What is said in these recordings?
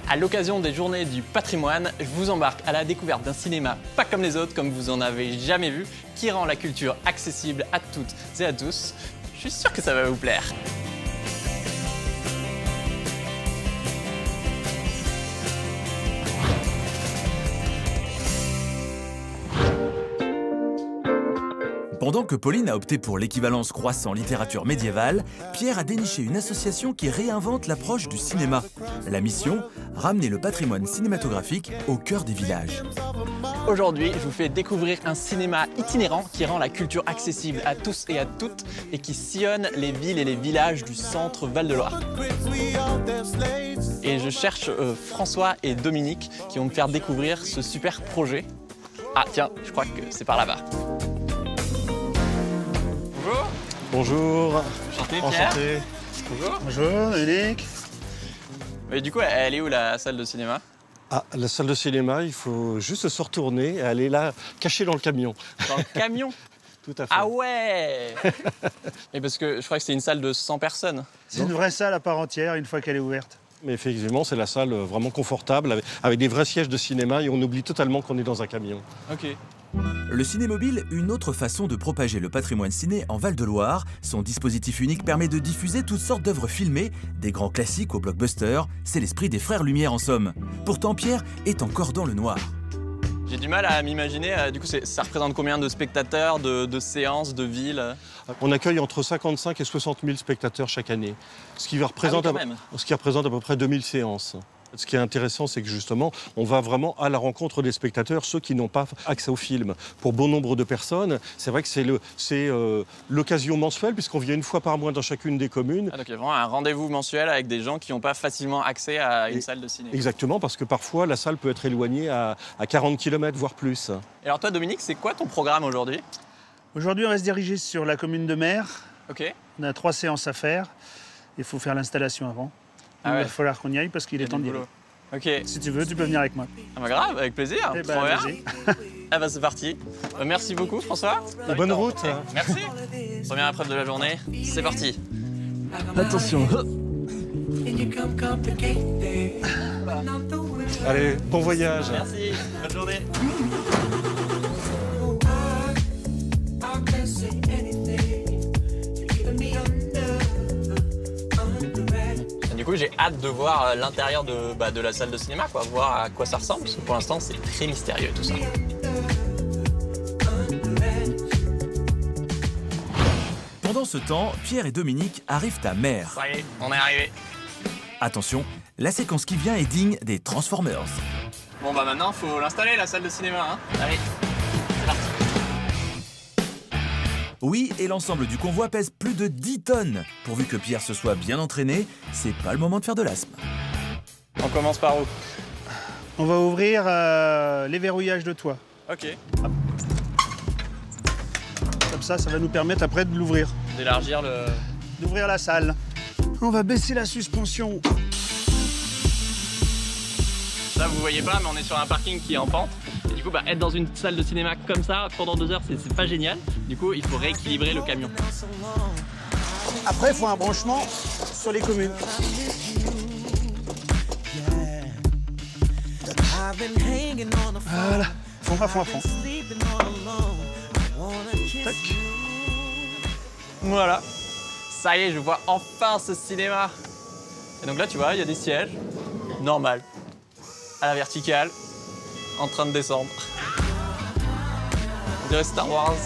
À l'occasion des Journées du patrimoine, je vous embarque à la découverte d'un cinéma pas comme les autres, comme vous en avez jamais vu, qui rend la culture accessible à toutes et à tous. Je suis sûr que ça va vous plaire. Pendant que Pauline a opté pour l'équivalence croissant littérature médiévale, Pierre a déniché une association qui réinvente l'approche du cinéma. La mission, ramener le patrimoine cinématographique au cœur des villages. Aujourd'hui, je vous fais découvrir un cinéma itinérant qui rend la culture accessible à tous et à toutes et qui sillonne les villes et les villages du centre Val-de-Loire. Et je cherche François et Dominique qui vont me faire découvrir ce super projet. Ah tiens, je crois que c'est par là-bas. Bonjour. Bonjour. Enchanté, Pierre. Enchanté. Bonjour. Bonjour, Dominique. Et du coup, elle est où la salle de cinéma? Ah, la salle de cinéma, il faut juste se retourner. Elle est là, cachée dans le camion. Dans le camion? Tout à fait. Ah ouais. Et parce que je crois que c'est une salle de 100 personnes. C'est une vraie salle à part entière une fois qu'elle est ouverte. Mais effectivement, c'est la salle vraiment confortable, avec des vrais sièges de cinéma, et on oublie totalement qu'on est dans un camion. Ok. Le Cinémobile, une autre façon de propager le patrimoine ciné en Val-de-Loire. Son dispositif unique permet de diffuser toutes sortes d'œuvres filmées, des grands classiques au blockbuster. C'est l'esprit des frères Lumière en somme. Pourtant, Pierre est encore dans le noir. J'ai du mal à m'imaginer, du coup, ça représente combien de spectateurs, de séances, de villes? On accueille entre 55 et 60 000 spectateurs chaque année, ce qui représente à peu près 2000 séances. Ce qui est intéressant, c'est que justement, on va vraiment à la rencontre des spectateurs, ceux qui n'ont pas accès au film. Pour bon nombre de personnes, c'est vrai que c'est l'occasion mensuelle, puisqu'on vient une fois par mois dans chacune des communes. Ah, donc il y a vraiment un rendez-vous mensuel avec des gens qui n'ont pas facilement accès à une salle de ciné. Exactement, parce que parfois, la salle peut être éloignée à 40 km, voire plus. Et alors toi, Dominique, c'est quoi ton programme aujourd'hui? Aujourd'hui, on va se diriger sur la commune de Mer. Ok. On a 3 séances à faire. Il faut faire l'installation avant. Ah ouais. Il va falloir qu'on y aille parce qu'il est temps d'y aller. Ok. Si tu veux, tu peux venir avec moi. Ah bah grave, avec plaisir. Eh ben, Trop bien. vas-y. Ah bah c'est parti. Merci beaucoup François. Et bonne route. Merci. Première épreuve de la journée, c'est parti. Attention. Allez, bon voyage. Merci, bonne journée. Du coup, j'ai hâte de voir l'intérieur de la salle de cinéma, quoi, voir à quoi ça ressemble, parce que pour l'instant, c'est très mystérieux tout ça. Pendant ce temps, Pierre et Dominique arrivent à Mer. Ça y est, on est arrivé. Attention, la séquence qui vient est digne des Transformers. Bon bah maintenant, faut l'installer la salle de cinéma, hein. Allez, c'est parti. Oui, et l'ensemble du convoi pèse plus de 10 tonnes. Pourvu que Pierre se soit bien entraîné, c'est pas le moment de faire de l'asthme. On commence par où? On va ouvrir les verrouillages de toit. Ok. Comme ça va nous permettre après de l'ouvrir. D'élargir le... D'ouvrir la salle. On va baisser la suspension. Là, vous voyez pas, mais on est sur un parking qui est en pente. Et du coup, bah, être dans une salle de cinéma comme ça pendant 2 heures, c'est pas génial. Du coup, il faut rééquilibrer le camion. Après, il faut un branchement sur les communes. Voilà, fond à fond à fond. Tac. Voilà. Ça y est, je vois enfin ce cinéma. Et donc là, tu vois, il y a des sièges. Normal. À la verticale. En train de descendre. On dirait Star Wars.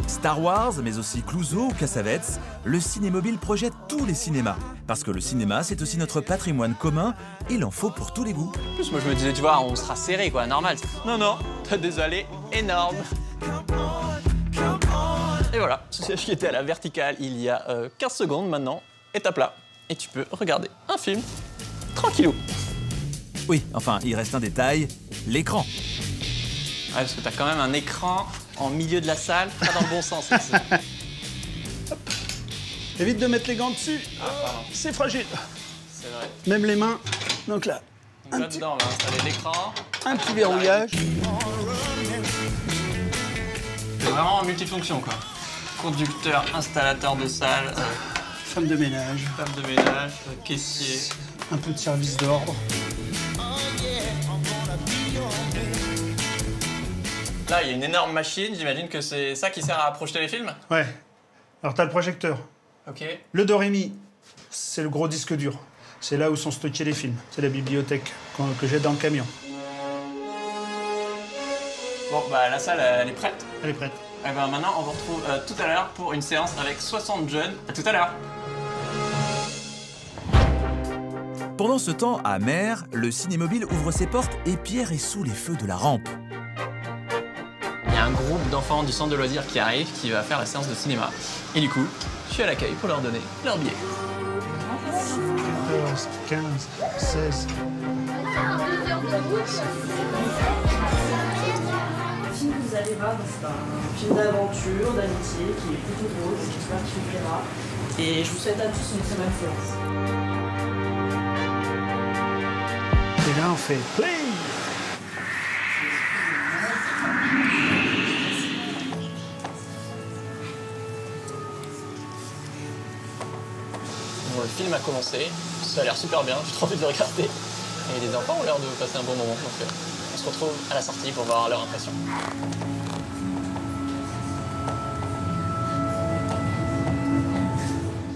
Star Wars, mais aussi Clouseau ou Cassavetes, le Cinémobile projette tous les cinémas. Parce que le cinéma, c'est aussi notre patrimoine commun, il en faut pour tous les goûts. En plus, moi, je me disais, tu vois, on sera serré, quoi, normal. Non, non, t'as des allées énormes. Et voilà, ce siège qui était à la verticale il y a 15 secondes maintenant est à plat. Et tu peux regarder un film tranquillou. Oui, enfin, il reste un détail, l'écran. Ouais, parce que t'as quand même un écran en milieu de la salle, pas dans le bon sens ici. Évite de mettre les gants dessus. C'est fragile. C'est vrai. Même les mains. Donc là, Donc là-dedans, on va installer l'écran. un petit verrouillage. C'est vraiment en multifonction, quoi. Conducteur, installateur de salle, Femme de ménage. femme de ménage, caissier. Un peu de service d'ordre. Là, il y a une énorme machine, j'imagine que c'est ça qui sert à projeter les films? Ouais. Alors t'as le projecteur. Ok. Le Doremi, c'est le gros disque dur. C'est là où sont stockés les films. C'est la bibliothèque que j'ai dans le camion. Bon, bah la salle, elle est prête. Elle est prête. Et ben maintenant, on vous retrouve tout à l'heure pour une séance avec 60 jeunes. À tout à l'heure. Pendant ce temps, à Mer, le Cinémobile ouvre ses portes et Pierre est sous les feux de la rampe. Il y a un groupe d'enfants du centre de loisirs qui arrive, qui va faire la séance de cinéma. Et du coup, je suis à l'accueil pour leur donner leur billet. 14, 15, 16... Le film que vous allez voir, c'est un film d'aventure, d'amitié, qui est plutôt drôle, donc j'espère qu'il vous plaira. Et je vous souhaite à tous une très bonne séance. Et là, on fait play. Bon, le film a commencé, ça a l'air super bien, j'ai trop envie de le regarder. Et les enfants ont l'air de passer un bon moment, donc on se retrouve à la sortie pour voir leur impression.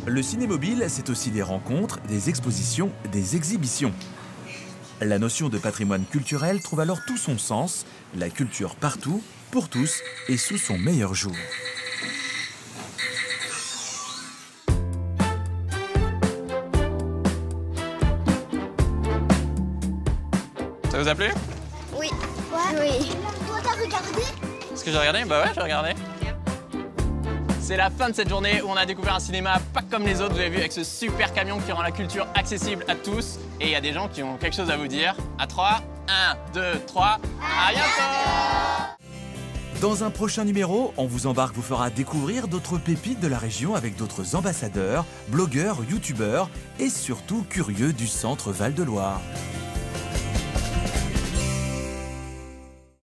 Le Cinémobile, c'est aussi des rencontres, des expositions, des exhibitions. La notion de patrimoine culturel trouve alors tout son sens, la culture partout, pour tous et sous son meilleur jour. Ça vous a plu? Oui. Ouais. Oui. Toi, t'as regardé? Est-ce que j'ai regardé? Bah ouais, j'ai regardé. C'est la fin de cette journée où on a découvert un cinéma pas comme les autres, vous avez vu, avec ce super camion qui rend la culture accessible à tous. Et il y a des gens qui ont quelque chose à vous dire. À 3, 1, 2, 3, à bientôt! Dans un prochain numéro, On vous embarque vous fera découvrir d'autres pépites de la région avec d'autres ambassadeurs, blogueurs, youtubeurs et surtout curieux du centre Val de Loire.